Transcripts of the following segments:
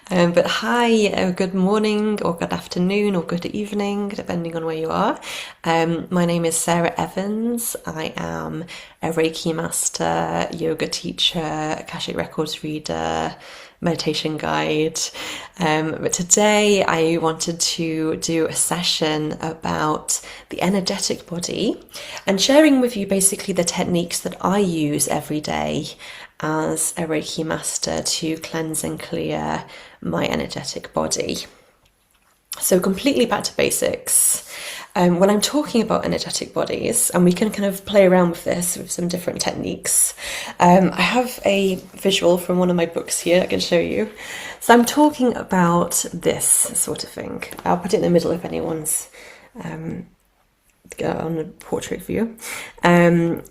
But hi, good morning, or good afternoon, or good evening, depending on where you are. My name is Sarah Evans. I am a Reiki Master, yoga teacher, Akashic Records reader, meditation guide. But today I wanted to do a session about the energetic body and sharing with you basically the techniques that I use every day as a Reiki master to cleanse and clear my energetic body. So completely back to basics. When I'm talking about energetic bodies, and we can kind of play around with this with some different techniques, I have a visual from one of my books here I can show you. So I'm talking about this sort of thing. I'll put it in the middle if anyone's on a portrait view.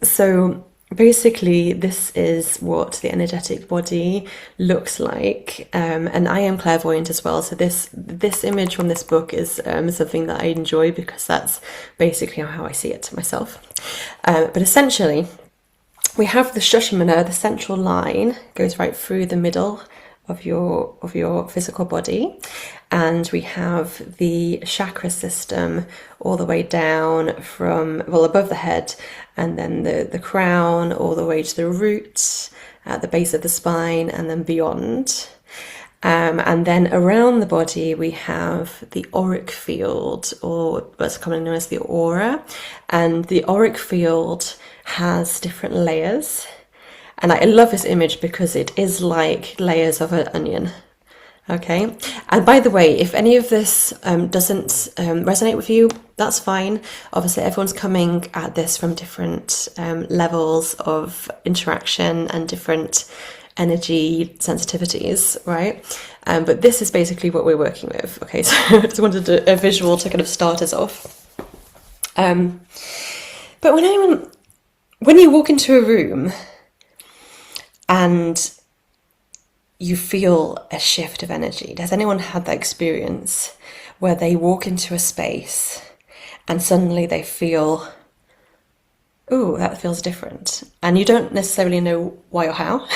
So basically, this is what the energetic body looks like, and I am clairvoyant as well. So this image from this book is something that I enjoy because that's basically how I see it myself. But essentially, we have the Shushmana, the central line, goes right through the middle of your physical body, and we have the chakra system all the way down from, well, above the head, and then the crown all the way to the roots at the base of the spine, and then beyond. And then around the body we have the auric field, or what's commonly known as the aura, and the auric field has different layers. And I love this image because it is like layers of an onion. Okay. And by the way, if any of this doesn't resonate with you, that's fine. Obviously, everyone's coming at this from different levels of interaction and different energy sensitivities, right? But this is basically what we're working with. Okay, so I just wanted a visual to kind of start us off. But when you walk into a room, and you feel a shift of energy. Has anyone had that experience where they walk into a space and suddenly they feel, ooh, that feels different. And you don't necessarily know why or how,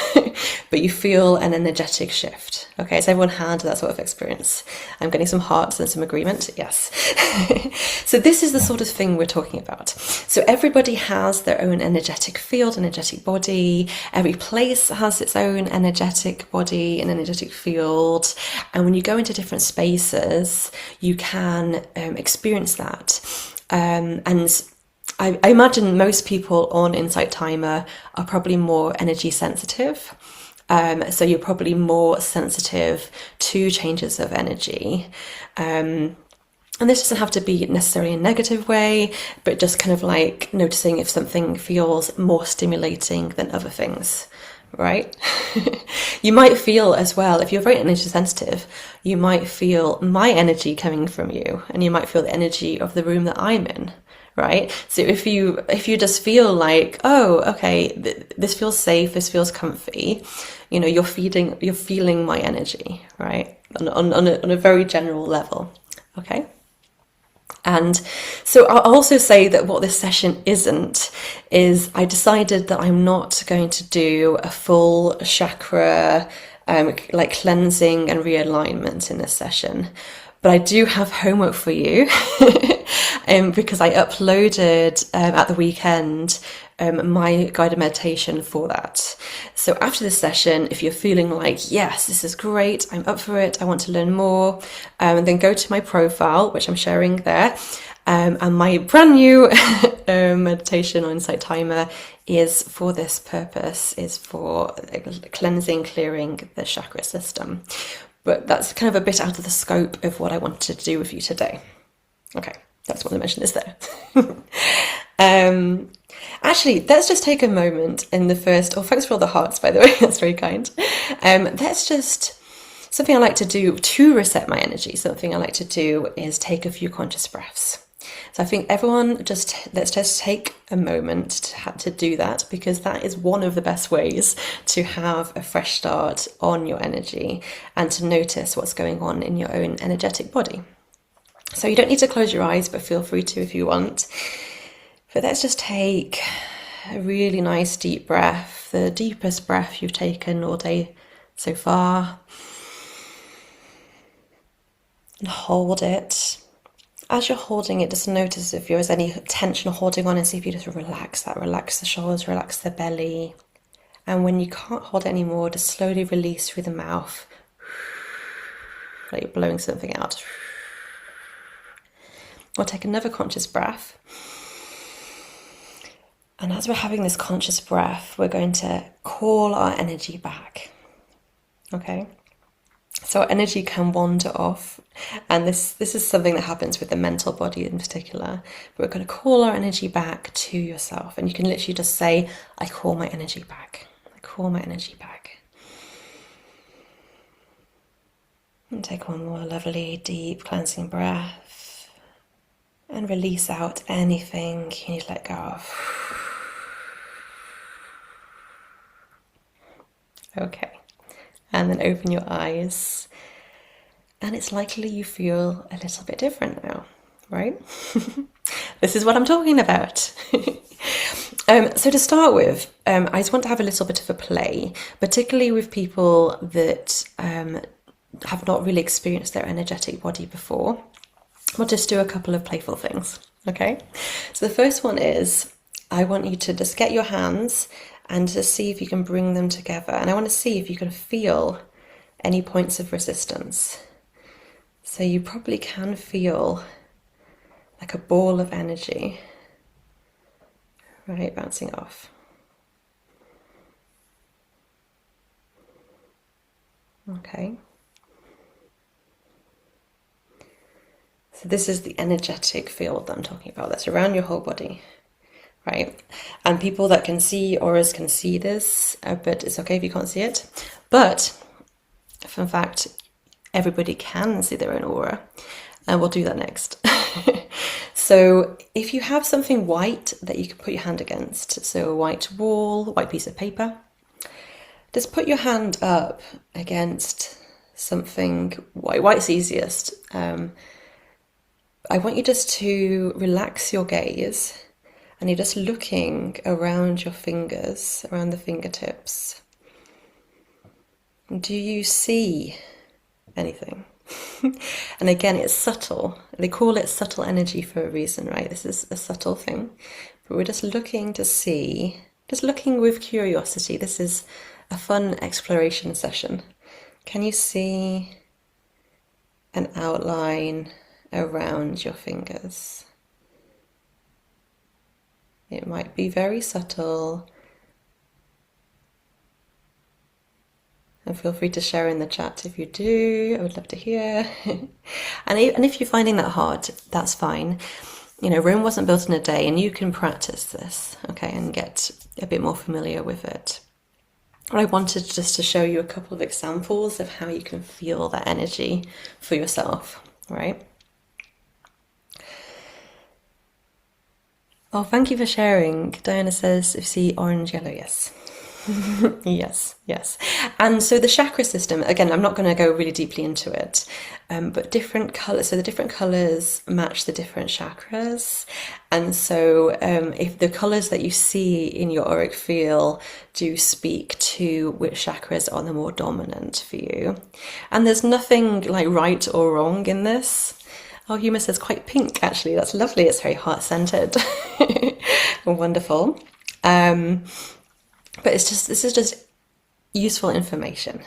but you feel an energetic shift. Okay, has everyone had that sort of experience? I'm getting some hearts and some agreement. Yes. So this is the sort of thing we're talking about. So everybody has their own energetic field, energetic body. Every place has its own energetic body and energetic field. And when you go into different spaces, you can experience that. And I imagine most people on Insight Timer are probably more energy sensitive. So you're probably more sensitive to changes of energy. And this doesn't have to be necessarily a negative way, but just kind of like noticing if something feels more stimulating than other things, right? You might feel as well, if you're very energy sensitive, you might feel my energy coming from you, and you might feel the energy of the room that I'm in. Right? So if you just feel like, oh, okay, this feels safe, this feels comfy, you're feeling my energy, right? On a very general level, okay? And so I'll also say that what this session isn't is I decided that I'm not going to do a full chakra like cleansing and realignment in this session. But I do have homework for you because I uploaded at the weekend my guided meditation for that. So after this session, if you're feeling like, yes, this is great, I'm up for it, I want to learn more, then go to my profile, which I'm sharing there. And my brand new meditation on Insight Timer is for this purpose, is for cleansing, clearing the chakra system. But that's kind of a bit out of the scope of what I wanted to do with you today. Okay, that's what the mention is there. Actually, let's just take a moment in the first... Oh, thanks for all the hearts, by the way. That's very kind. Let's just... Something I like to do to reset my energy, something I like to do is take a few conscious breaths. So I think everyone let's just take a moment to do that, because that is one of the best ways to have a fresh start on your energy and to notice what's going on in your own energetic body. So you don't need to close your eyes, but feel free to if you want. But let's just take a really nice deep breath, the deepest breath you've taken all day so far. and hold it. As you're holding it, just notice if there's any tension holding on, and see if you just relax that. Relax the shoulders, relax the belly. And when you can't hold it anymore, just slowly release through the mouth, like you're blowing something out. Or take another conscious breath. And as we're having this conscious breath, we're going to call our energy back. Okay? So our energy can wander off, and this is something that happens with the mental body in particular. But we're going to call our energy back to yourself, and you can literally just say, I call my energy back. I call my energy back. And take one more lovely, deep, cleansing breath, and release out anything you need to let go of. Okay. And then open your eyes, and it's likely you feel a little bit different now, right? This is what I'm talking about. So to start with, I just want to have a little bit of a play, particularly with people that have not really experienced their energetic body before. We'll just do a couple of playful things, okay? So the first one is, I want you to just get your hands and just see if you can bring them together. And I want to see if you can feel any points of resistance. So you probably can feel like a ball of energy, right, bouncing off. Okay. So this is the energetic field that I'm talking about, that's around your whole body. Right, and people that can see auras can see this, but it's okay if you can't see it. But, in fact, everybody can see their own aura, and we'll do that next. So, if you have something white that you can put your hand against, so a white wall, white piece of paper, just put your hand up against something white. White's easiest. I want you just to relax your gaze. And you're just looking around your fingers, around the fingertips. Do you see anything? And again, it's subtle. They call it subtle energy for a reason, right? This is a subtle thing. But we're just looking to see, just looking with curiosity. This is a fun exploration session. Can you see an outline around your fingers? It might be very subtle. And feel free to share in the chat if you do. I would love to hear. And if you're finding that hard, that's fine. You know, Rome wasn't built in a day, and you can practice this, okay, and get a bit more familiar with it. I wanted just to show you a couple of examples of how you can feel that energy for yourself, right? Oh, thank you for sharing. Diana says, if see orange, yellow, yes. Yes. And so the chakra system, again, I'm not going to go really deeply into it, but different colors, so the different colors match the different chakras. And so if the colors that you see in your auric field do speak to which chakras are the more dominant for you. And there's nothing like right or wrong in this. Oh, Huma says quite pink, actually. That's lovely. It's very heart-centered. Wonderful. But this is just useful information.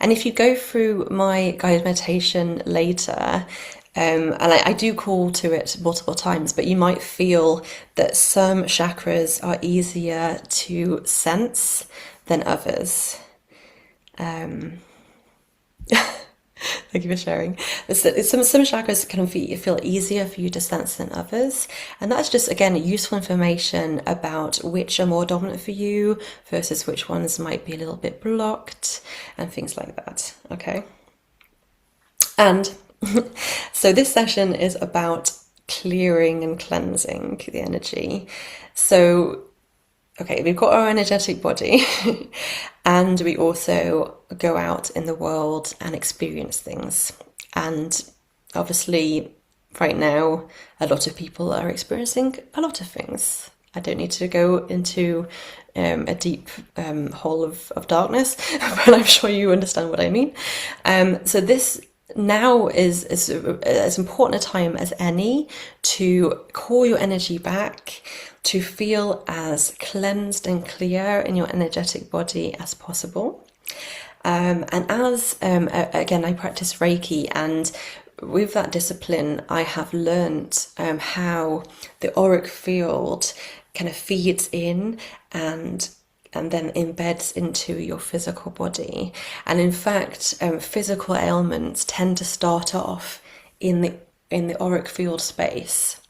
And if you go through my guided meditation later, and I do call to it multiple times, but you might feel that some chakras are easier to sense than others. Thank you for sharing. Some chakras can feel easier for you to sense than others. And that's just, again, useful information about which are more dominant for you versus which ones might be a little bit blocked and things like that. Okay. And so this session is about clearing and cleansing the energy. So, okay, we've got our energetic body and we also go out in the world and experience things. And obviously, right now, a lot of people are experiencing a lot of things. I don't need to go into a deep hole of darkness, but I'm sure you understand what I mean. So this now is as important a time as any to call your energy back, to feel as cleansed and clear in your energetic body as possible. And as, again, I practice Reiki, and with that discipline, I have learnt how the auric field kind of feeds in and then embeds into your physical body. And in fact, physical ailments tend to start off in the auric field space.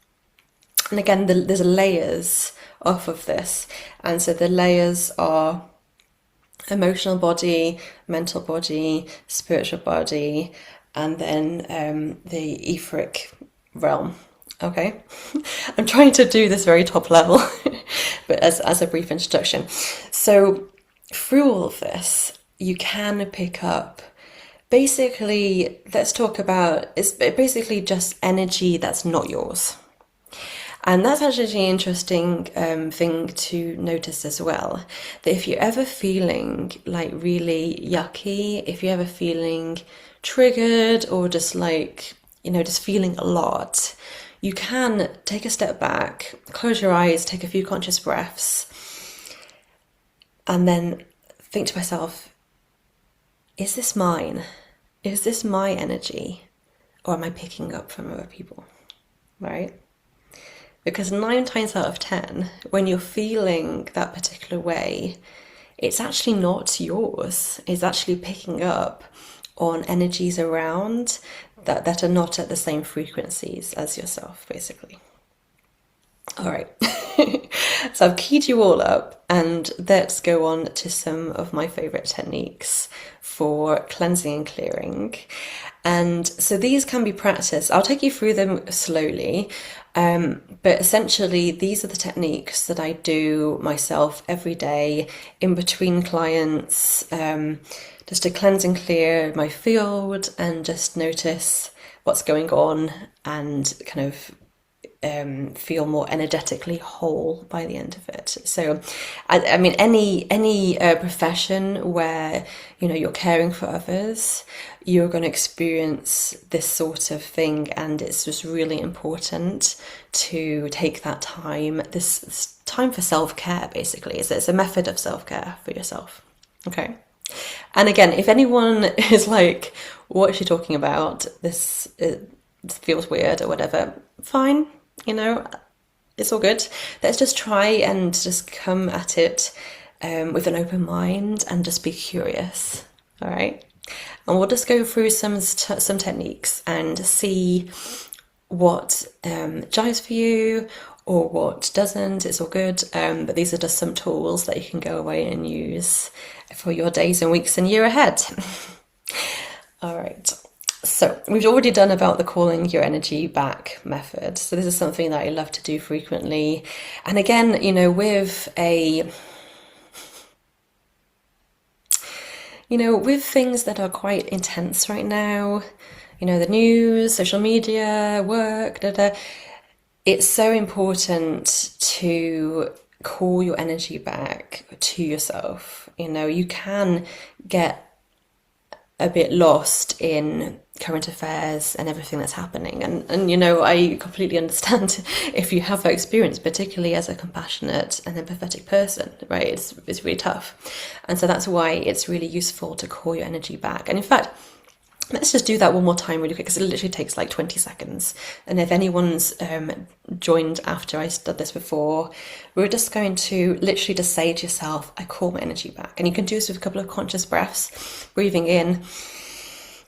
And again, there's layers off of this. And so the layers are emotional body, mental body, spiritual body, and then the etheric realm. Okay, I'm trying to do this very top level, but as a brief introduction. So through all of this, you can pick up, basically, let's talk about, it's basically just energy that's not yours. And that's actually an interesting thing to notice as well, that if you're ever feeling like really yucky, if you're ever feeling triggered or just like, just feeling a lot, you can take a step back, close your eyes, take a few conscious breaths, and then think to myself, is this mine? Is this my energy? Or am I picking up from other people? Right? Because 9 times out of 10, when you're feeling that particular way, it's actually not yours. It's actually picking up on energies around that are not at the same frequencies as yourself, basically. All right. So I've keyed you all up, and let's go on to some of my favorite techniques for cleansing and clearing. And so these can be practiced. I'll take you through them slowly, but essentially these are the techniques that I do myself every day in between clients, just to cleanse and clear my field and just notice what's going on and kind of feel more energetically whole by the end of it. So, I mean, any profession where you're caring for others, you're going to experience this sort of thing, and it's just really important to take that time. This time for self-care, basically, it's a method of self-care for yourself. Okay. And again, if anyone is like, "What is she talking about? This feels weird," or whatever, fine. It's all good. Let's just try and just come at it with an open mind and just be curious. All right. And we'll just go through some techniques and see what jives for you or what doesn't. It's all good. But these are just some tools that you can go away and use for your days and weeks and year ahead. All right. So we've already done about the calling your energy back method. So this is something that I love to do frequently. And again, with things that are quite intense right now, the news, social media, work, it's so important to call your energy back to yourself. You can get a bit lost in current affairs and everything that's happening, and I completely understand if you have that experience, particularly as a compassionate and empathetic person, right? It's really tough, and so that's why it's really useful to call your energy back. And in fact, let's just do that one more time really quick, because it literally takes like 20 seconds. And if anyone's joined after I did this before, we're just going to literally just say to yourself, I call my energy back. And you can do this with a couple of conscious breaths, breathing in,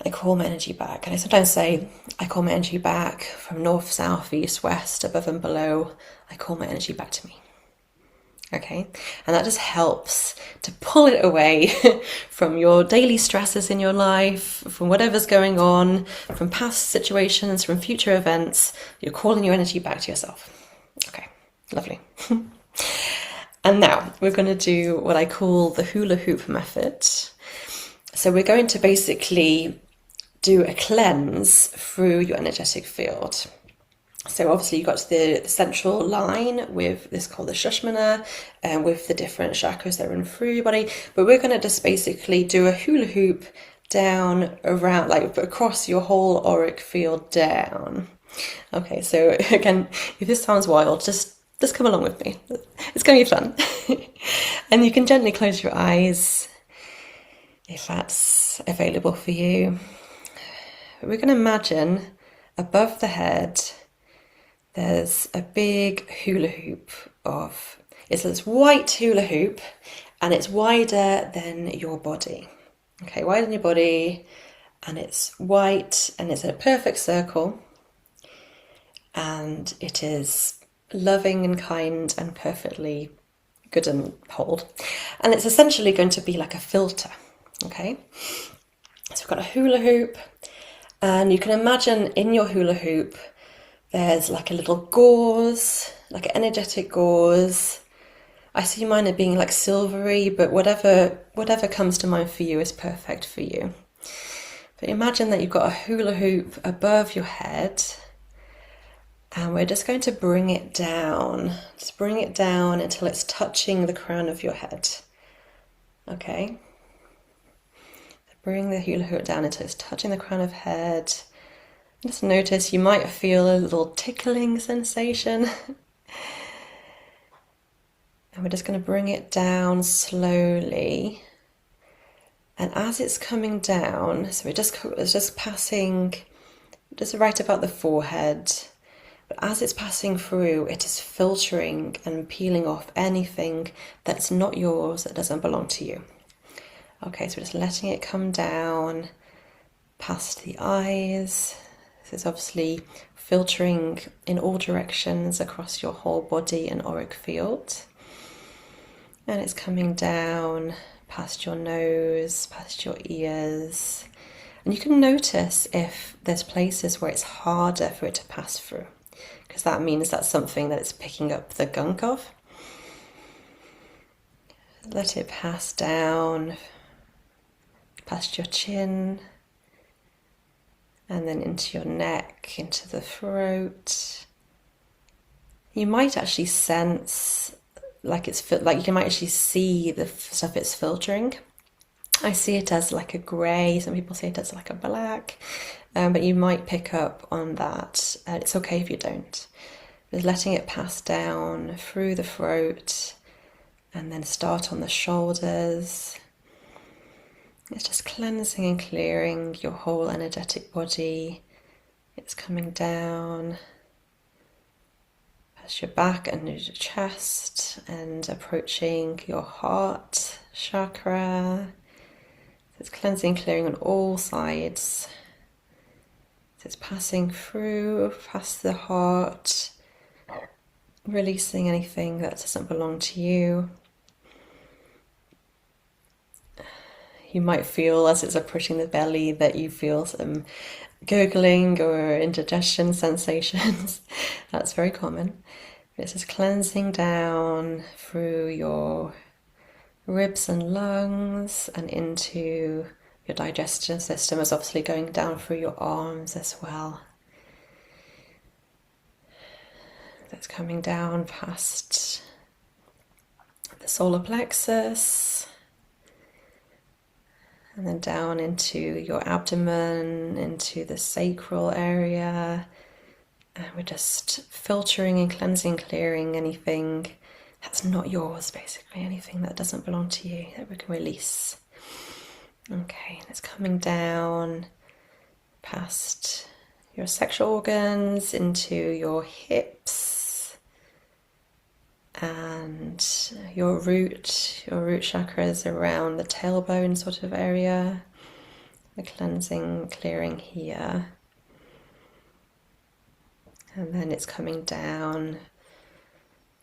I call my energy back. And I sometimes say, I call my energy back from north, south, east, west, above and below. I call my energy back to me. Okay, and that just helps to pull it away from your daily stresses in your life, from whatever's going on, from past situations, from future events. You're calling your energy back to yourself. Okay, lovely. And now we're going to do what I call the hula hoop method. So we're going to basically do a cleanse through your energetic field. So obviously you've got the central line with this called the Shushmana, and with the different chakras that run through your body. But we're going to just basically do a hula hoop down around, like across your whole auric field down. Okay, so again, if this sounds wild, just come along with me. It's going to be fun. And you can gently close your eyes if that's available for you. We're going to imagine above the head there's a big hula hoop it's this white hula hoop, and it's wider than your body. Okay, wider than your body, and it's white, and it's a perfect circle, and it is loving and kind and perfectly good and hold. And it's essentially going to be like a filter, okay? So we've got a hula hoop, and you can imagine in your hula hoop there's like a little gauze, like an energetic gauze. I see mine are being like silvery, but whatever comes to mind for you is perfect for you. But imagine that you've got a hula hoop above your head, and we're just going to bring it down. Just bring it down until it's touching the crown of your head. Okay? Bring the hula hoop down until it's touching the crown of head. Just notice you might feel a little tickling sensation. And we're just going to bring it down slowly. And as it's coming down, so it's just passing just right about the forehead. But as it's passing through, it is filtering and peeling off anything that's not yours, that doesn't belong to you. Okay, so we're just letting it come down past the eyes. This is obviously filtering in all directions across your whole body and auric field. And it's coming down past your nose, past your ears. And you can notice if there's places where it's harder for it to pass through, because that means that's something that it's picking up the gunk of. Let it pass down past your chin, and then into your neck, into the throat. You might actually sense like you might actually see the stuff it's filtering. I see it as like a grey, some people say it as like a black, but you might pick up on that. It's okay if you don't. Just letting it pass down through the throat, and then start on the shoulders. It's just cleansing and clearing your whole energetic body. It's coming down past your back and your chest and approaching your heart chakra. It's cleansing, clearing on all sides. So it's passing through, past the heart, releasing anything that doesn't belong to you. You might feel as it's approaching the belly that you feel some gurgling or indigestion sensations. That's very common. It's just cleansing down through your ribs and lungs and into your digestion system. Is obviously going down through your arms as well. That's coming down past the solar plexus, and then down into your abdomen, into the sacral area. And we're just filtering and cleansing, clearing anything that's not yours, basically. Anything that doesn't belong to you that we can release. Okay, and it's coming down past your sexual organs, into your hips, and your root chakras around the tailbone sort of area. The cleansing, clearing here. And then it's coming down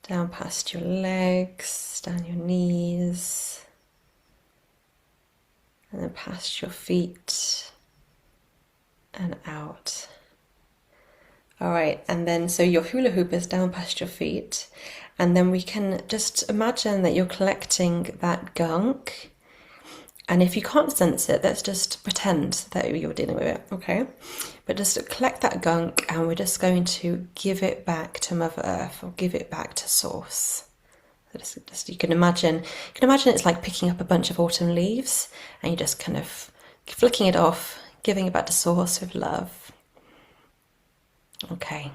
past your legs, down your knees, and then past your feet and out. All right, and then so your hula hoop is down past your feet, and then we can just imagine that you're collecting that gunk. And if you can't sense it, let's just pretend that you're dealing with it, okay? But just collect that gunk, and we're just going to give it back to Mother Earth, or give it back to Source. So just you can imagine it's like picking up a bunch of autumn leaves, and you just kind of flicking it off, giving it back to source with love. Okay.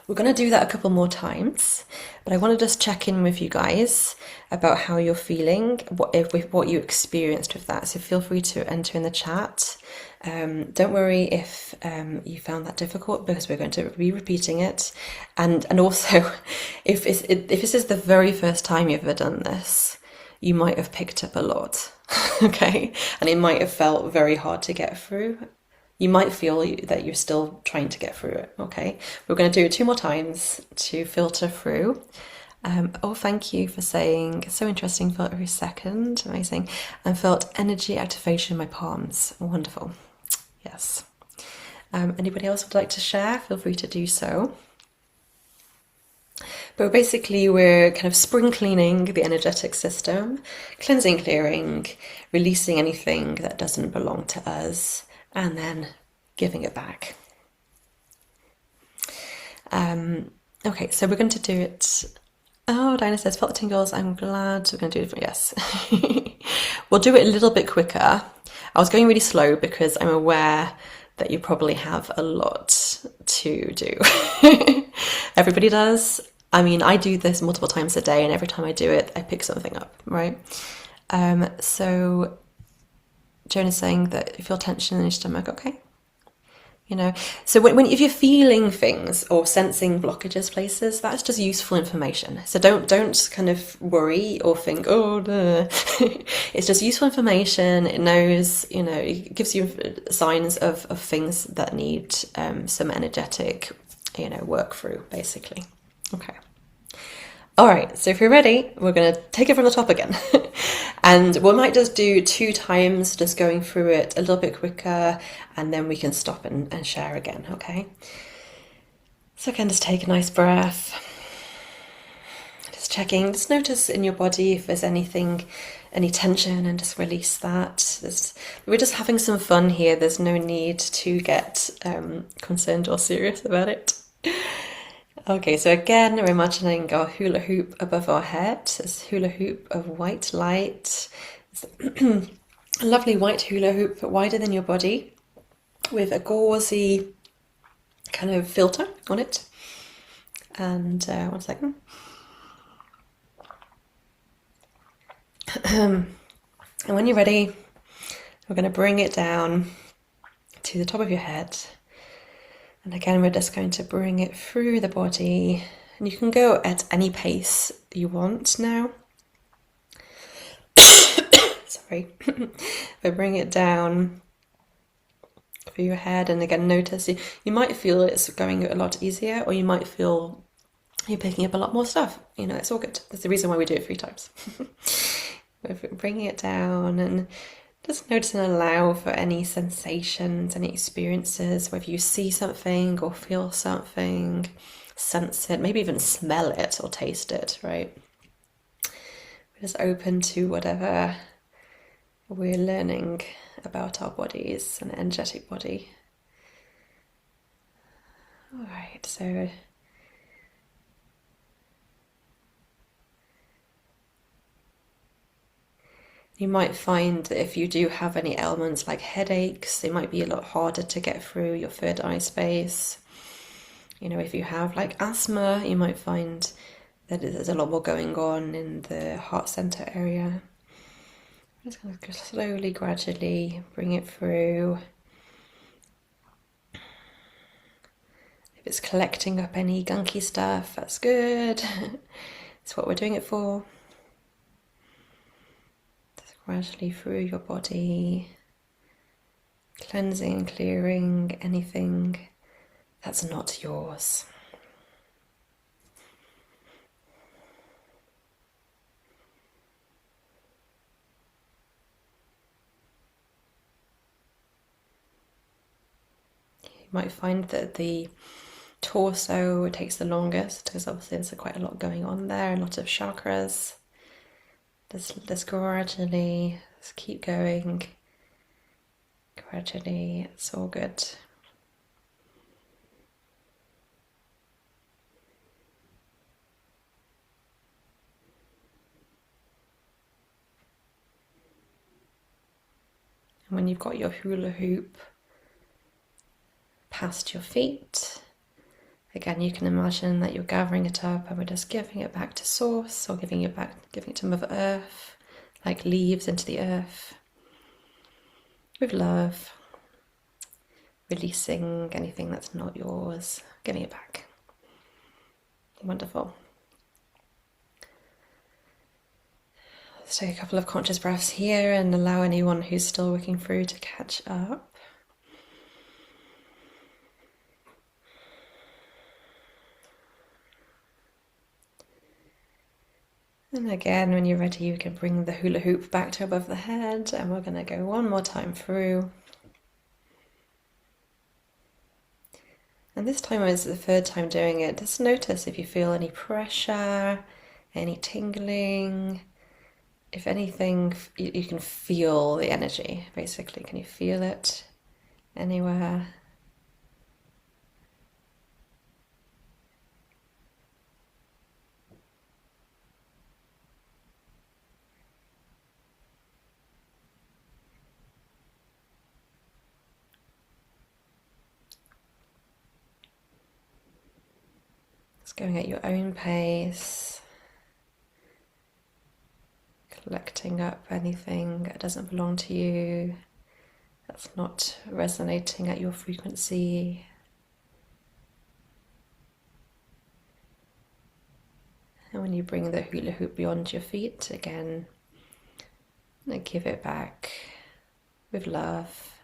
We're going to do that a couple more times, but I want to just check in with you guys about how you're feeling, what you experienced with that. So feel free to enter in the chat. Don't worry if you found that difficult, because we're going to be repeating it. And also, if this is the very first time you've ever done this, you might have picked up a lot, okay? And it might have felt very hard to get through. You might feel that you're still trying to get through it, okay? We're going to do it 2 more times to filter through. Oh, thank you for saying, so interesting, felt every second, amazing. And felt energy activation in my palms, wonderful, yes. Anybody else would like to share? Feel free to do so. But basically we're kind of spring cleaning the energetic system, cleansing, clearing, releasing anything that doesn't belong to us, and then giving it back. Okay, so we're going to do it. Oh, Dinah says, felt the tingles. I'm glad we're going to do it. Yes. We'll do it a little bit quicker. I was going really slow because I'm aware that you probably have a lot to do. Everybody does. I mean, I do this multiple times a day, and every time I do it, I pick something up, right? So Joan is saying that you feel tension in your stomach. Okay. You know, so if you're feeling things or sensing blockages places, that's just useful information. So don't kind of worry or think, oh, duh. It's just useful information. It knows, you know, it gives you signs of things that need some energetic, you know, work through, basically. Okay. All right, so if you're ready, we're going to take it from the top again. And we might just do 2 times, just going through it a little bit quicker, and then we can stop and share again, okay? So again, just take a nice breath. Just checking, just notice in your body if there's anything, any tension, and just release that. We're just having some fun here. There's no need to get concerned or serious about it. Okay, so again, we're imagining our hula hoop above our head. This hula hoop of white light. It's a lovely white hula hoop, but wider than your body, with a gauzy kind of filter on it. And 1 second. And when you're ready, we're going to bring it down to the top of your head. And again, we're just going to bring it through the body, and you can go at any pace you want now. Sorry. But bring it down through your head, and again, notice you might feel it's going a lot easier, or you might feel you're picking up a lot more stuff. You know, it's all good. That's the reason why we do it 3 times. Bringing it down, and just notice and allow for any sensations, any experiences, whether you see something or feel something, sense it, maybe even smell it or taste it, right? We're just open to whatever we're learning about our bodies and energetic body. All right, so you might find that if you do have any ailments like headaches, it might be a lot harder to get through your third eye space. You know, if you have like asthma, you might find that there's a lot more going on in the heart center area. I'm just going to slowly, gradually bring it through. If it's collecting up any gunky stuff, that's good. That's what we're doing it for. Gradually through your body, cleansing and clearing anything that's not yours. You might find that the torso takes the longest, because obviously there's quite a lot going on there, a lot of chakras. Just gradually, just keep going. Gradually, it's all good. you've got your hula hoop past your feet, again, you can imagine that you're gathering it up and we're just giving it back to source, or giving it to Mother Earth, like leaves into the earth, with love, releasing anything that's not yours, giving it back. Wonderful. Let's take a couple of conscious breaths here and allow anyone who's still working through to catch up. And again, when you're ready, you can bring the hula hoop back to above the head, and we're going to go one more time through. And this time is the third time doing it. Just notice if you feel any pressure, any tingling. If anything, you can feel the energy, basically. Can you feel it anywhere? It's going at your own pace. Collecting up anything that doesn't belong to you, that's not resonating at your frequency. And when you bring the hula hoop beyond your feet, again, give it back with love.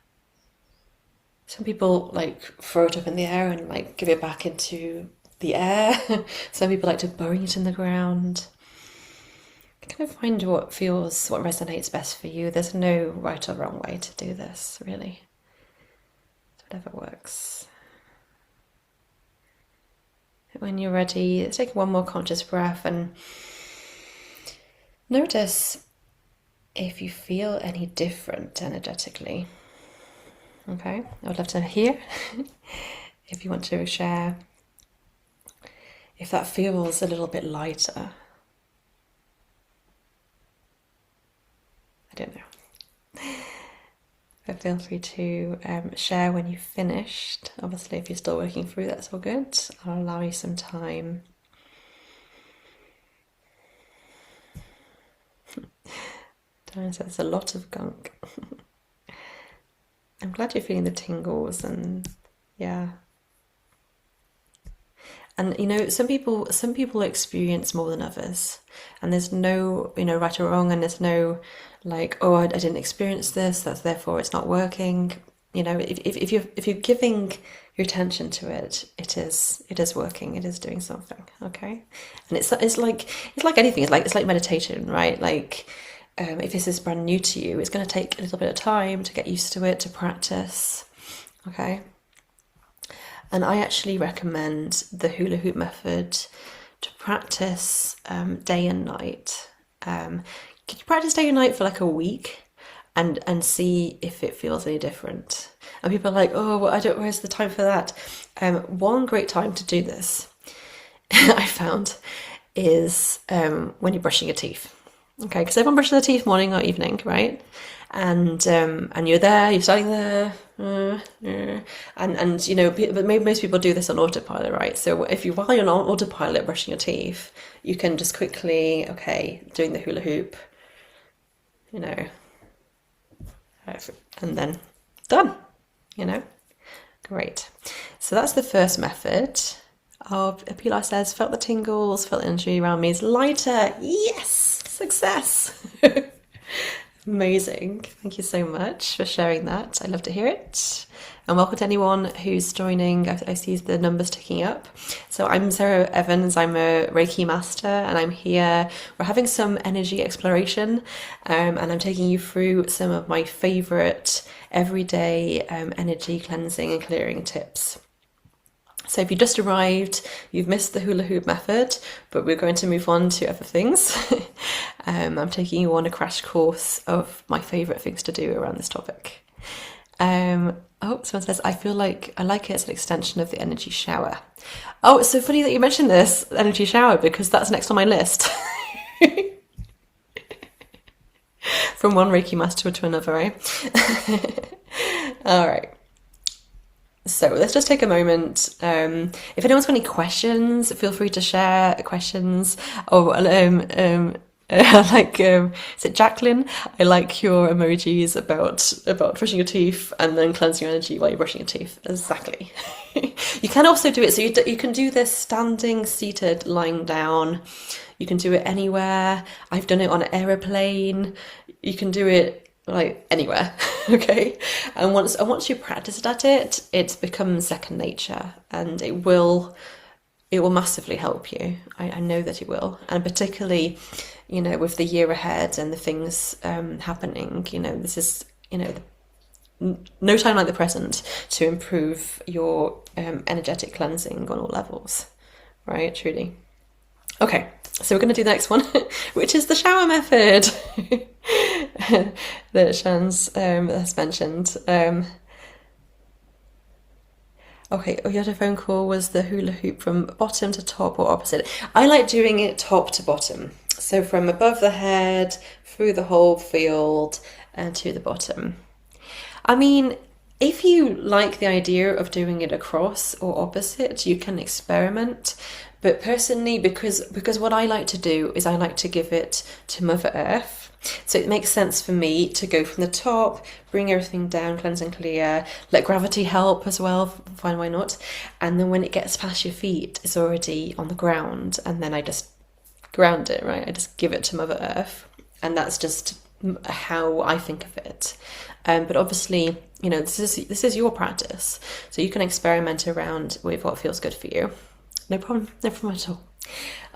Some people like throw it up in the air and like give it back into the air. Some people like to bury it in the ground. Kind of find what resonates best for you. There's no right or wrong way to do this, really. It's whatever works. When you're ready, let's take one more conscious breath and notice if you feel any different energetically. Okay, I would love to hear if you want to share if that feels a little bit lighter. I don't know. But feel free to share when you've finished. Obviously, if you're still working through, that's all good. I'll allow you some time. Diane says a lot of gunk. I'm glad you're feeling the tingles, and yeah. And you know, some people experience more than others, and there's no right or wrong, and there's no like, oh, I didn't experience this, that's therefore it's not working. You know, if you're giving your attention to it, it is working, it is doing something. Okay, and it's like anything. It's like meditation, right? Like if this is brand new to you, it's going to take a little bit of time to get used to it, to practice. Okay. And I actually recommend the hula hoop method to practice day and night. Can you practice day and night for like a week and see if it feels any different? And people are like, oh, well, where's the time for that? One great time to do this, I found, is when you're brushing your teeth. Okay, because everyone brushes their teeth morning or evening, right? And you're standing there, and you know, but most people do this on autopilot, right? So while you're on autopilot brushing your teeth, you can just quickly, doing the hula hoop, you know, and then done, you know, great. So that's the first method. Pilar says, felt the tingles, felt the energy around me is lighter. Yes, success. Amazing. Thank you so much for sharing that. I love to hear it. And welcome to anyone who's joining. I see the numbers ticking up. So I'm Sarah Evans. I'm a Reiki Master, and I'm here. We're having some energy exploration, and I'm taking you through some of my favorite everyday energy cleansing and clearing tips. So if you just arrived, you've missed the hula hoop method, but we're going to move on to other things. I'm taking you on a crash course of my favourite things to do around this topic. Someone says, I feel like I like it as an extension of the energy shower. Oh, it's so funny that you mentioned this, energy shower, because that's next on my list. From one Reiki master to another, eh? All right. So let's just take a moment. If anyone's got any questions, feel free to share questions. Or I like, is it Jacqueline? I like your emojis about brushing your teeth and then cleansing your energy while you're brushing your teeth. Exactly. You can also do it, so you can do this standing, seated, lying down. You can do it anywhere. I've done it on an aeroplane. You can do it like anywhere, okay? And once you practiced at it, it's become second nature, and it will massively help you. I know that it will, and particularly, with the year ahead and the things happening, this is, no time like the present to improve your energetic cleansing on all levels, right? Truly. Okay, so we're going to do the next one, which is the shower method that Shan's has mentioned. Okay, you had a phone call. Was the hula hoop from bottom to top or opposite? I like doing it top to bottom. So from above the head, through the whole field, and to the bottom. I mean, if you like the idea of doing it across or opposite, you can experiment. But personally, because what I like to do is I like to give it to Mother Earth. So it makes sense for me to go from the top, bring everything down, cleanse and clear, let gravity help as well, fine, why not? And then when it gets past your feet, it's already on the ground, and then I just ground it, right? I just give it to Mother Earth, and that's just how I think of it. But obviously, this is your practice, so you can experiment around with what feels good for you. No problem at all.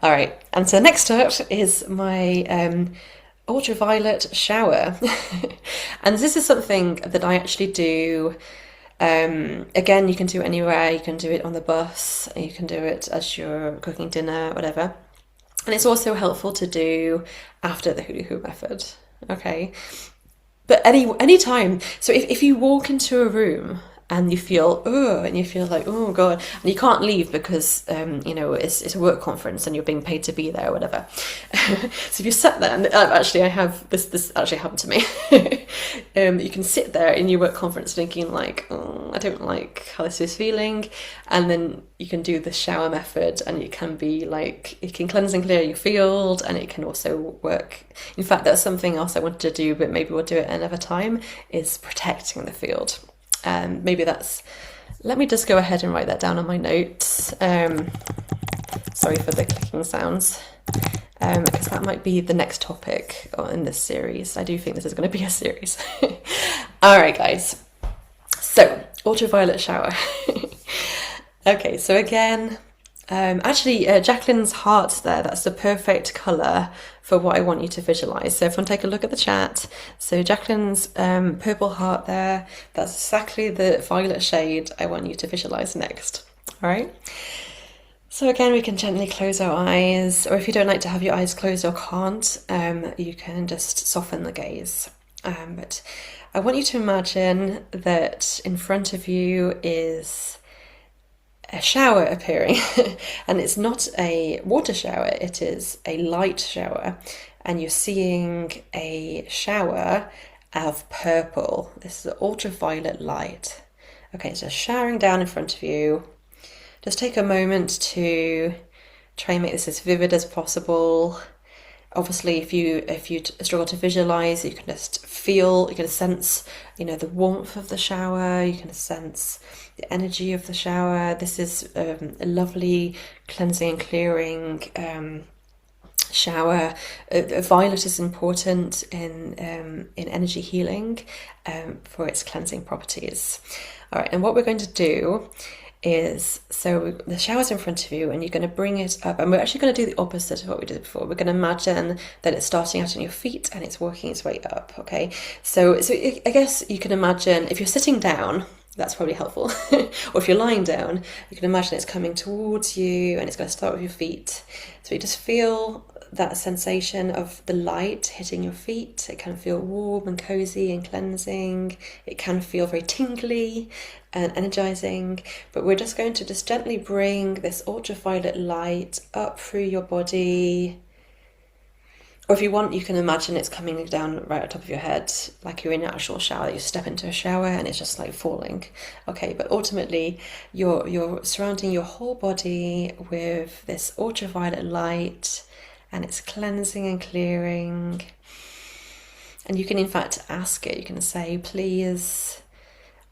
All right, and so next up is my ultraviolet shower. And this is something that I actually do. Again, you can do it anywhere. You can do it on the bus, you can do it as you're cooking dinner, whatever. And it's also helpful to do after the hula hoop method, okay? But any time. So if you walk into a room and you feel, and you feel like, oh God, and you can't leave because, it's a work conference and you're being paid to be there or whatever. So if you sit there, and actually I have, this actually happened to me. You can sit there in your work conference thinking like, I don't like how this is feeling. And then you can do the shower method, and it can be like, it can cleanse and clear your field, and it can also work. In fact, that's something else I wanted to do, but maybe we'll do it another time, is protecting the field. Maybe let me just go ahead and write that down on my notes. Sorry for the clicking sounds, because that might be the next topic in this series. I do think this is going to be a series. All right, guys. So, ultraviolet shower. Okay, so again, Jacqueline's heart there, that's the perfect colour for what I want you to visualise. So if you want to take a look at the chat, so Jacqueline's purple heart there, that's exactly the violet shade I want you to visualise next. All right? So again, we can gently close our eyes, or if you don't like to have your eyes closed or can't, you can just soften the gaze. But I want you to imagine that in front of you is a shower appearing, and it's not a water shower, it is a light shower, and you're seeing a shower of purple. This is ultraviolet light. Okay, so showering down in front of you. Just take a moment to try and make this as vivid as possible. Obviously, if you struggle to visualize, you can just feel, you can sense, the warmth of the shower, you can sense the energy of the shower. This is a lovely cleansing and clearing shower. Violet is important in energy healing for its cleansing properties. All right, and what we're going to do is, so the shower's in front of you and you're going to bring it up, and we're actually going to do the opposite of what we did before. We're going to imagine that it's starting out on your feet and it's working its way up, okay? So I guess you can imagine, if you're sitting down, that's probably helpful, or if you're lying down, you can imagine it's coming towards you and it's going to start with your feet. So you just feel that sensation of the light hitting your feet. It can feel warm and cozy and cleansing. It can feel very tingly and energizing, but we're just going to just gently bring this ultraviolet light up through your body, Or if you want, you can imagine it's coming down right on top of your head, like you're in an actual shower. You step into a shower and it's just like falling. Okay, but ultimately, you're surrounding your whole body with this ultraviolet light, and it's cleansing and clearing. And you can, in fact, ask it. You can say, "Please,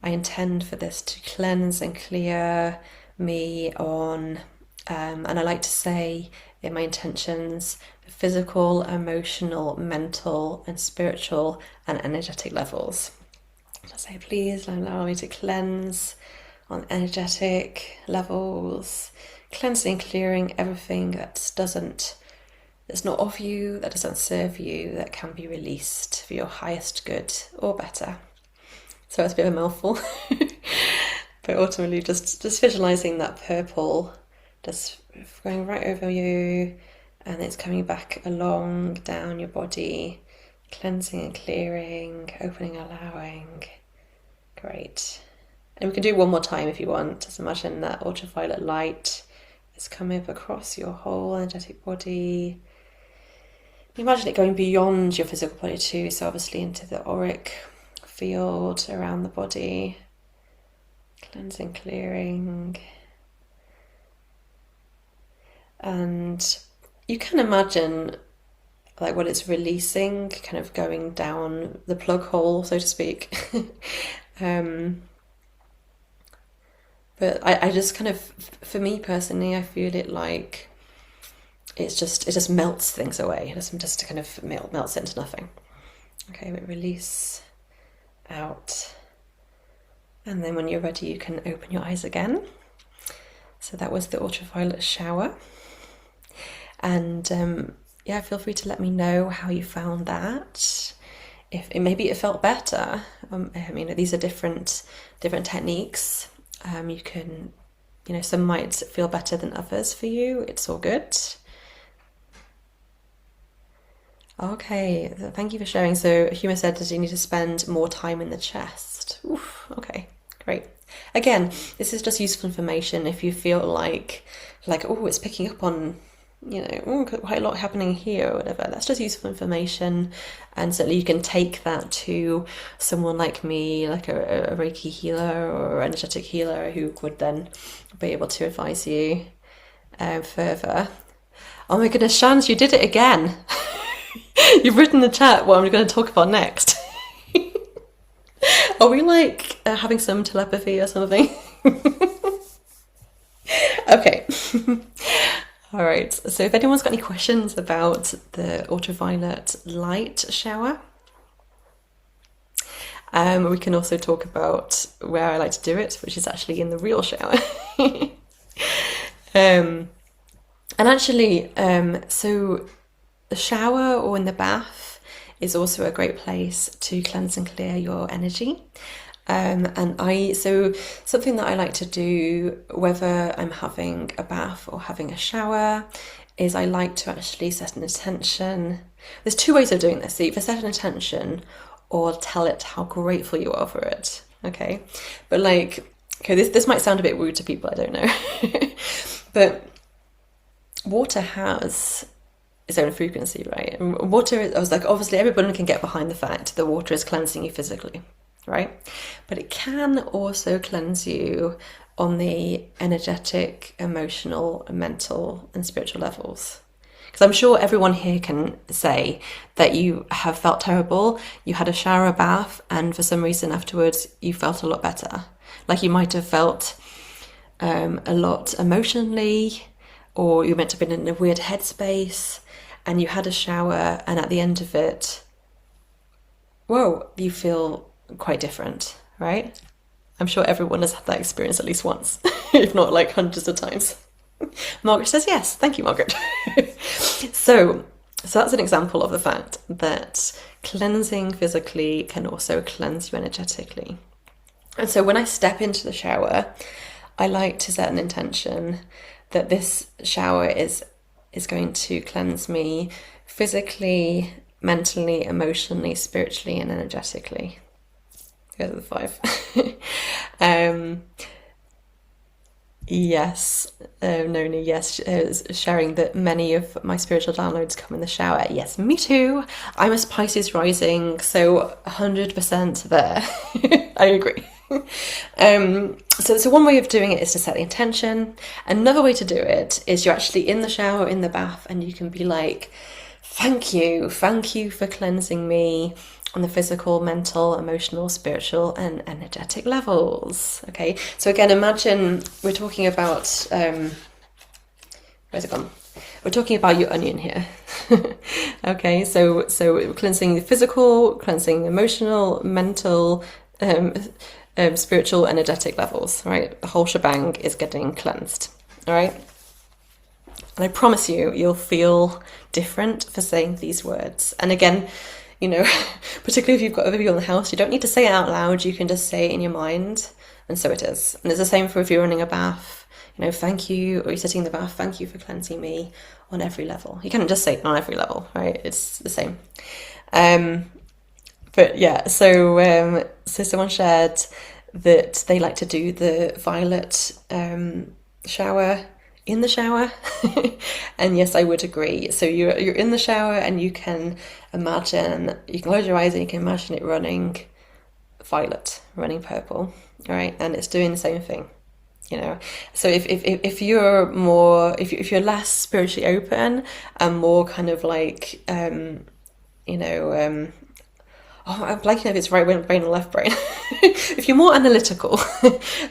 I intend for this to cleanse and clear me on," and I like to say in my intentions, physical, emotional, mental, and spiritual and energetic levels. So I say, please allow me to cleanse on energetic levels, cleansing, clearing everything that's not of you, that doesn't serve you, that can be released for your highest good or better. So it's a bit of a mouthful, but ultimately just visualizing that purple just going right over you, and it's coming back along down your body, cleansing and clearing, opening, allowing. Great. And we can do one more time if you want. Just imagine that ultraviolet light is coming up across your whole energetic body. Imagine it going beyond your physical body too, so obviously into the auric field around the body, cleansing, clearing. And you can imagine like what it's releasing, kind of going down the plug hole, so to speak. But I just kind of, for me personally, I feel it like it just melts things away. It just kind of melts into nothing. Okay, but release out. And then when you're ready, you can open your eyes again. So that was the ultraviolet shower. And yeah, feel free to let me know how you found that. If maybe it felt better. I mean, these are different techniques. You can, some might feel better than others for you. It's all good. Okay, thank you for sharing. So Huma said, does you need to spend more time in the chest? Oof, okay, great. Again, this is just useful information if you feel like, oh, it's picking up on, quite a lot happening here or whatever. That's just useful information, and certainly you can take that to someone like me, like a Reiki healer or energetic healer, who would then be able to advise you further. Oh my goodness, Shans, you did it again. You've written in the chat what I'm going to talk about next. Are we like having some telepathy or something? Okay. All right. So if anyone's got any questions about the ultraviolet light shower, we can also talk about where I like to do it, which is actually in the real shower. And actually, so the shower or in the bath is also a great place to cleanse and clear your energy. So something that I like to do, whether I'm having a bath or having a shower, is I like to actually set an intention. There's two ways of doing this. So either set an intention or tell it how grateful you are for it. Okay. But this might sound a bit rude to people, I don't know. But water has its own frequency, right? And water, I was like, obviously everyone can get behind the fact that water is cleansing you physically, right? But it can also cleanse you on the energetic, emotional, mental, and spiritual levels. Because I'm sure everyone here can say that you have felt terrible, you had a shower or bath, and for some reason afterwards you felt a lot better. Like you might have felt a lot emotionally, or you might have been in a weird headspace, and you had a shower, and at the end of it, whoa, you feel quite different, right? I'm sure everyone has had that experience at least once, if not like hundreds of times. Margaret says yes. Thank you, Margaret. So that's an example of the fact that cleansing physically can also cleanse you energetically. And so when I step into the shower, I like to set an intention that this shower is going to cleanse me physically, mentally, emotionally, spiritually, and energetically. Go to the 5. Yes, Noni, yes, sharing that many of my spiritual downloads come in the shower. Yes, me too. I'm a Pisces rising, so 100% there. I agree. So one way of doing it is to set the intention. Another way to do it is you're actually in the shower, in the bath, and you can be like, thank you for cleansing me on the physical, mental, emotional, spiritual, and energetic levels. Okay, so again, imagine we're talking about where's it gone? We're talking about your onion here. Okay, so cleansing the physical, cleansing emotional, mental, spiritual, energetic levels. Right, the whole shebang is getting cleansed. All right. And I promise you, you'll feel different for saying these words. And again, you know, particularly if you've got other people in the house, you don't need to say it out loud. You can just say it in your mind. And so it is. And it's the same for if you're running a bath. You know, thank you, or you're sitting in the bath, thank you for cleansing me on every level. You can't just say it on every level, right? It's the same. But yeah, so someone shared that they like to do the violet shower in the shower. And yes, I would agree. So you're in the shower and you can imagine, you can close your eyes and you can imagine it running violet, running purple, all right? And it's doing the same thing, you know. So if you're more, if you're less spiritually open and more kind of like, you know, I'm blanking if it's right brain or left brain. If you're more analytical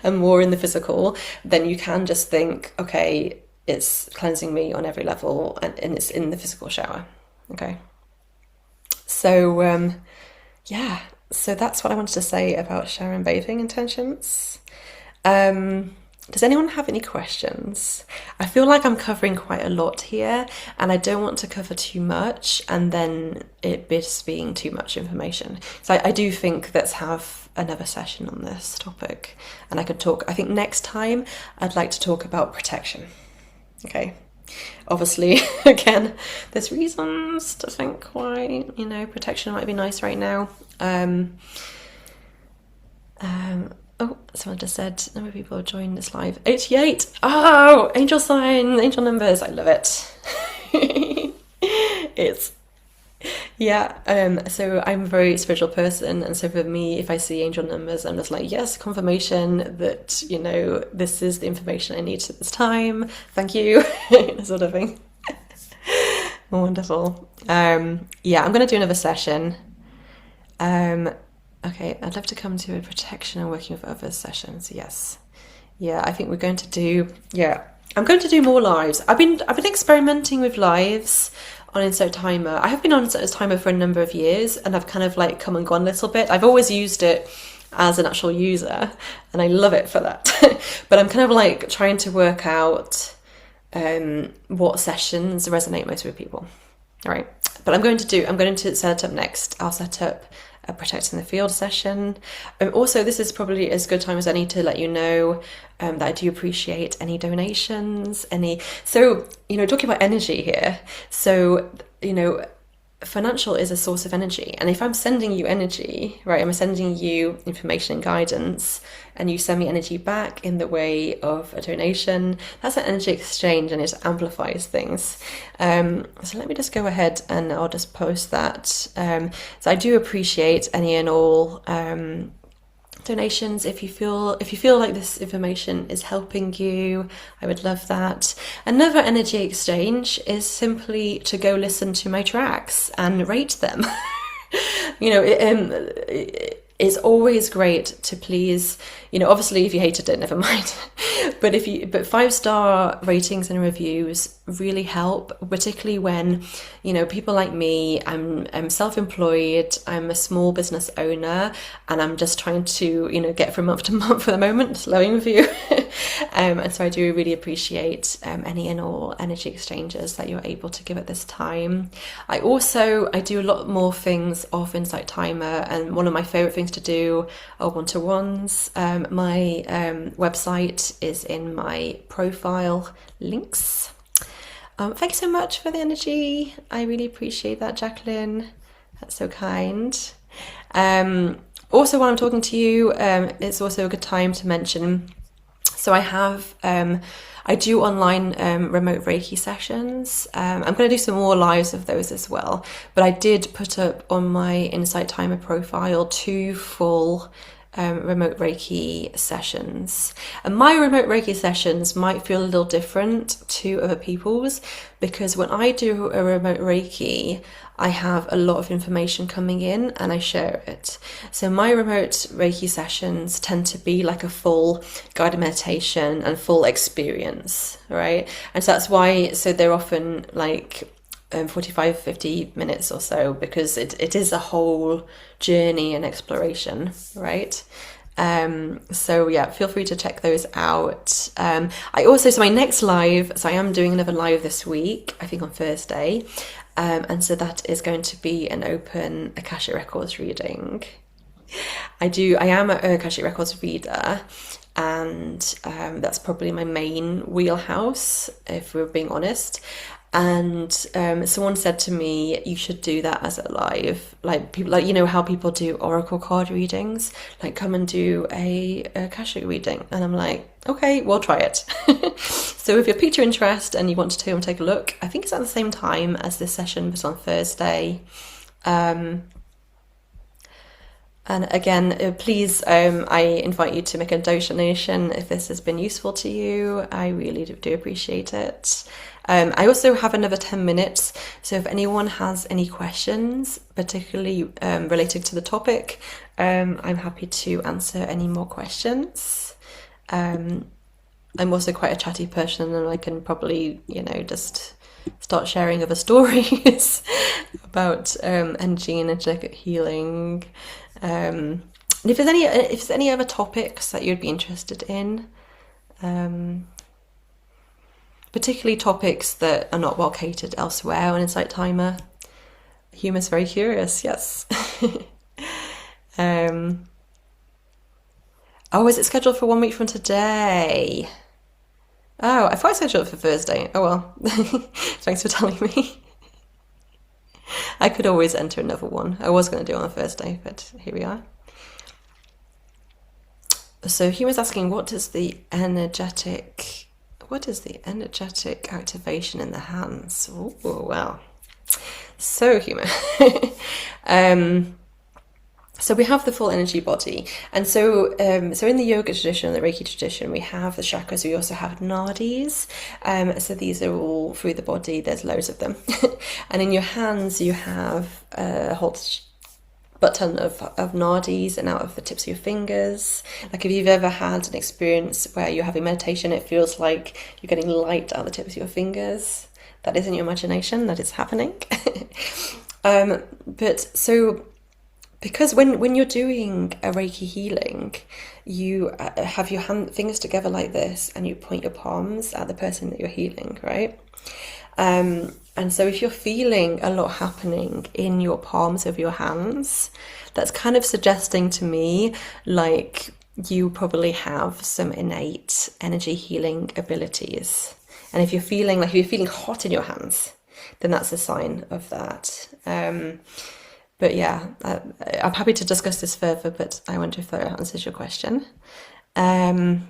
and more in the physical, then you can just think, okay, it's cleansing me on every level, and it's in the physical shower. Okay. So, yeah, so that's what I wanted to say about shower and bathing intentions. Does anyone have any questions? I feel like I'm covering quite a lot here, and I don't want to cover too much and then it just being too much information. So I do think let's have another session on this topic, and I could talk, I think next time I'd like to talk about protection. Okay. Obviously, again, there's reasons to think why, you know, protection might be nice right now. Oh, someone just said, how many people have joined this live? 88! Oh, angel sign, angel numbers, I love it. So I'm a very spiritual person, and so for me, if I see angel numbers, I'm just like, yes, confirmation that, you know, this is the information I need at this time. Thank you, sort of thing. Wonderful. I'm going to do another session. Okay, I'd love to come to a protection and working with others sessions. Yes. Yeah, I think we're going to do, I'm going to do more lives. I've been experimenting with lives on Insert Timer. I have been on Insert Timer for a number of years, and I've kind of like come and gone a little bit. I've always used it as an actual user, and I love it for that. But I'm kind of like trying to work out what sessions resonate most with people. All right. But I'm going to set up next. I'll set up a Protecting the Field session. Also, this is probably as good time as any to let you know that I do appreciate any donations, so, you know, talking about energy here. So, you know, financial is a source of energy, and if I'm sending you energy, right, I'm sending you information and guidance, and you send me energy back in the way of a donation, that's an energy exchange, and it amplifies things. So let me just go ahead and I'll just post that. So I do appreciate any and all donations. If you feel like this information is helping you, I would love that. Another energy exchange is simply to go listen to my tracks and rate them. You know, it's always great to please, you know, obviously if you hated it, never mind. But 5-star ratings and reviews really help, particularly when, you know, people like me, I'm self-employed, I'm a small business owner, and I'm just trying to, you know, get from month to month at the moment, slowing with you. And so I do really appreciate any and all energy exchanges that you're able to give at this time. I do a lot more things off Insight Timer, and one of my favorite things to do are one-to-ones. My website is in my profile links. Thank you so much for the energy. I really appreciate that, Jacqueline. That's so kind. Also, while I'm talking to you, it's also a good time to mention, So I do online remote Reiki sessions. I'm going to do some more lives of those as well. But I did put up on my Insight Timer profile 2 full remote Reiki sessions. And my remote Reiki sessions might feel a little different to other people's, because when I do a remote Reiki, I have a lot of information coming in and I share it. So my remote Reiki sessions tend to be like a full guided meditation and full experience, right? And so that's why, so they're often like 45, 50 minutes or so, because it is a whole journey and exploration, right? So yeah, feel free to check those out. So my next live, so I am doing another live this week, I think on Thursday. And so that is going to be an open Akashic Records reading. I am an Akashic Records reader, and that's probably my main wheelhouse, if we're being honest. And someone said to me, you should do that as a live, like people, like, you know how people do oracle card readings, like come and do a Akashic reading. And I'm like, okay, we'll try it. So if you piqued your interest and you want to come and take a look, I think it's at the same time as this session, but on Thursday. And again, please, I invite you to make a donation if this has been useful to you. I really do appreciate it. I also have another 10 minutes, so if anyone has any questions, particularly related to the topic, I'm happy to answer any more questions. I'm also quite a chatty person, and I can probably, just start sharing other stories about energy and energetic healing. And if there's any other topics that you'd be interested in, particularly topics that are not well catered elsewhere on Insight Timer. Humor's very curious, yes. Oh, is it scheduled for 1 week from today? Oh, I thought I scheduled it for Thursday. Oh well, thanks for telling me. I could always enter another one. I was going to do it on Thursday, but here we are. So he was asking, what is the energetic activation in the hands? Oh, wow. So human. So we have the full energy body, and so in the yoga tradition, the Reiki tradition, we have the chakras. We also have nadis. So these are all through the body. There's loads of them, and in your hands you have a whole butt ton of nadis, and out of the tips of your fingers. Like if you've ever had an experience where you're having meditation, it feels like you're getting light out the tips of your fingers. That isn't your imagination. That is happening. But so. Because when you're doing a Reiki healing, you have your fingers together like this, and you point your palms at the person that you're healing, right? And so if you're feeling a lot happening in your palms of your hands, that's kind of suggesting to me like you probably have some innate energy healing abilities. And if you're feeling hot in your hands, then that's a sign of that. But yeah, I'm happy to discuss this further, but I wonder if that answers your question. So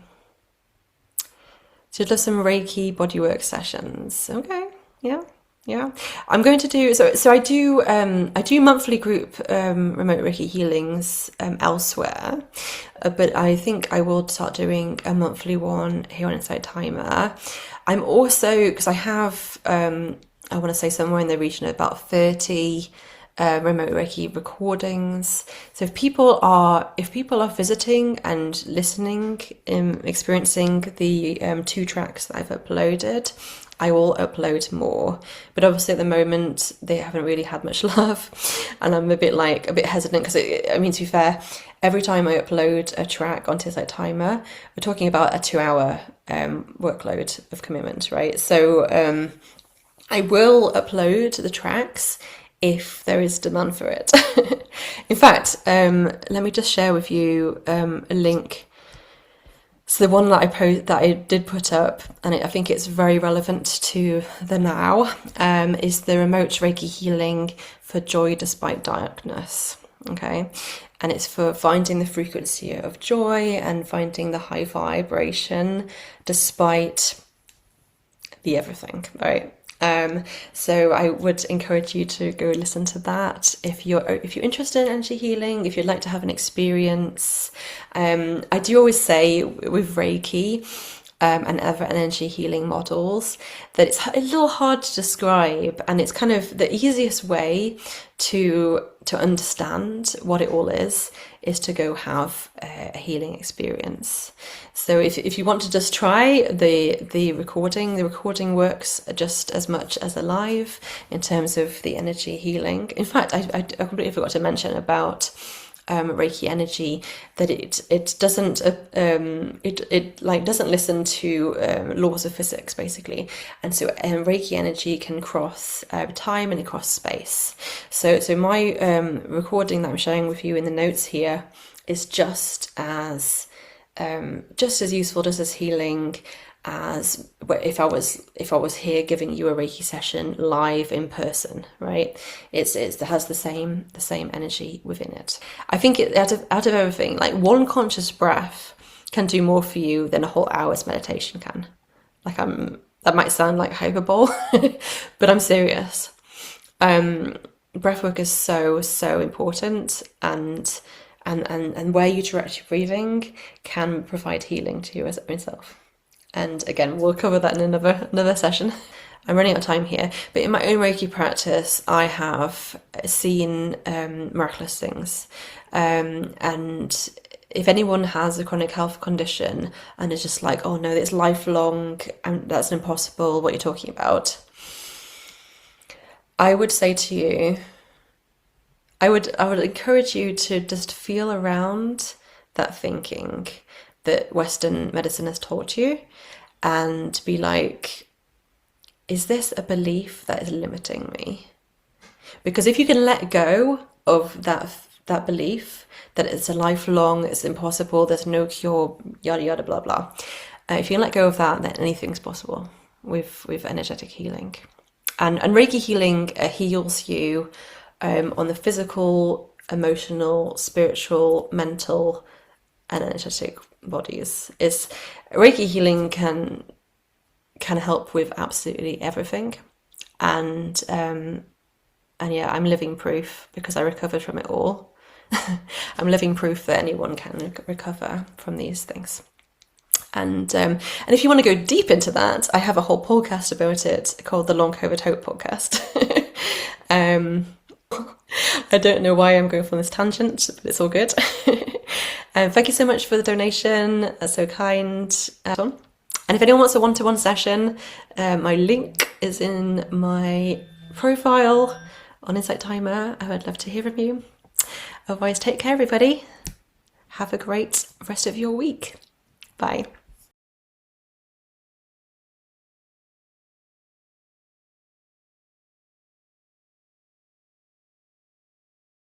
you'd love some Reiki bodywork sessions. Okay, yeah. I'm going to do, so I do monthly group remote Reiki healings elsewhere, but I think I will start doing a monthly one here on Insight Timer. I'm also, because I have, I want to say somewhere in the region of about 30 remote Reiki recordings. So if people are visiting and listening, experiencing the 2 tracks that I've uploaded, I will upload more. But obviously at the moment they haven't really had much love, and I'm a bit hesitant, because to be fair, every time I upload a track onto Insight Timer, we're talking about a 2-hour workload of commitment, right? So I will upload the tracks if there is demand for it. In fact, let me just share with you a link. So the one that I did put up, and I think it's very relevant to the now, is the remote Reiki healing for joy despite darkness. Okay, and it's for finding the frequency of joy and finding the high vibration despite the everything, right? So I would encourage you to go listen to that if you're interested in energy healing, if you'd like to have an experience. I do always say with Reiki and other energy healing models that it's a little hard to describe, and it's kind of the easiest way to understand what it all is to go have a healing experience. So if you want to just try the recording works just as much as a live in terms of the energy healing. In fact, I completely forgot to mention about Reiki energy, that it doesn't doesn't listen to laws of physics, basically, and so Reiki energy can cross time and across space. So my recording that I'm sharing with you in the notes here is just as useful, just as healing as if I was here giving you a Reiki session live in person, right? It has the same energy within it. I think out of everything, like one conscious breath can do more for you than a whole hour's meditation can. That might sound like hyperbole, but I'm serious. Breathwork is so important, and where you direct your breathing can provide healing to your own self. And again, we'll cover that in another session. I'm running out of time here, but in my own Reiki practice, I have seen miraculous things. And if anyone has a chronic health condition and is just like, oh no, it's lifelong and that's impossible, what you're talking about, I would say to you, I would encourage you to just feel around that thinking that Western medicine has taught you, and be like, is this a belief that is limiting me? Because if you can let go of that belief that it's a lifelong, it's impossible, there's no cure, yada yada blah blah, if you can let go of that, then anything's possible with energetic healing. And Reiki healing heals you on the physical, emotional, spiritual, mental, and energetic bodies. Reiki healing can help with absolutely everything, and yeah, I'm living proof because I recovered from it all. I'm living proof that anyone can recover from these things. And if you want to go deep into that, I have a whole podcast about it called the Long COVID Hope podcast. I don't know why I'm going from this tangent, but it's all good. Thank you so much for the donation. That's so kind. And if anyone wants a one-to-one session, my link is in my profile on Insight Timer. I would love to hear from you. Otherwise, take care, everybody. Have a great rest of your week. Bye.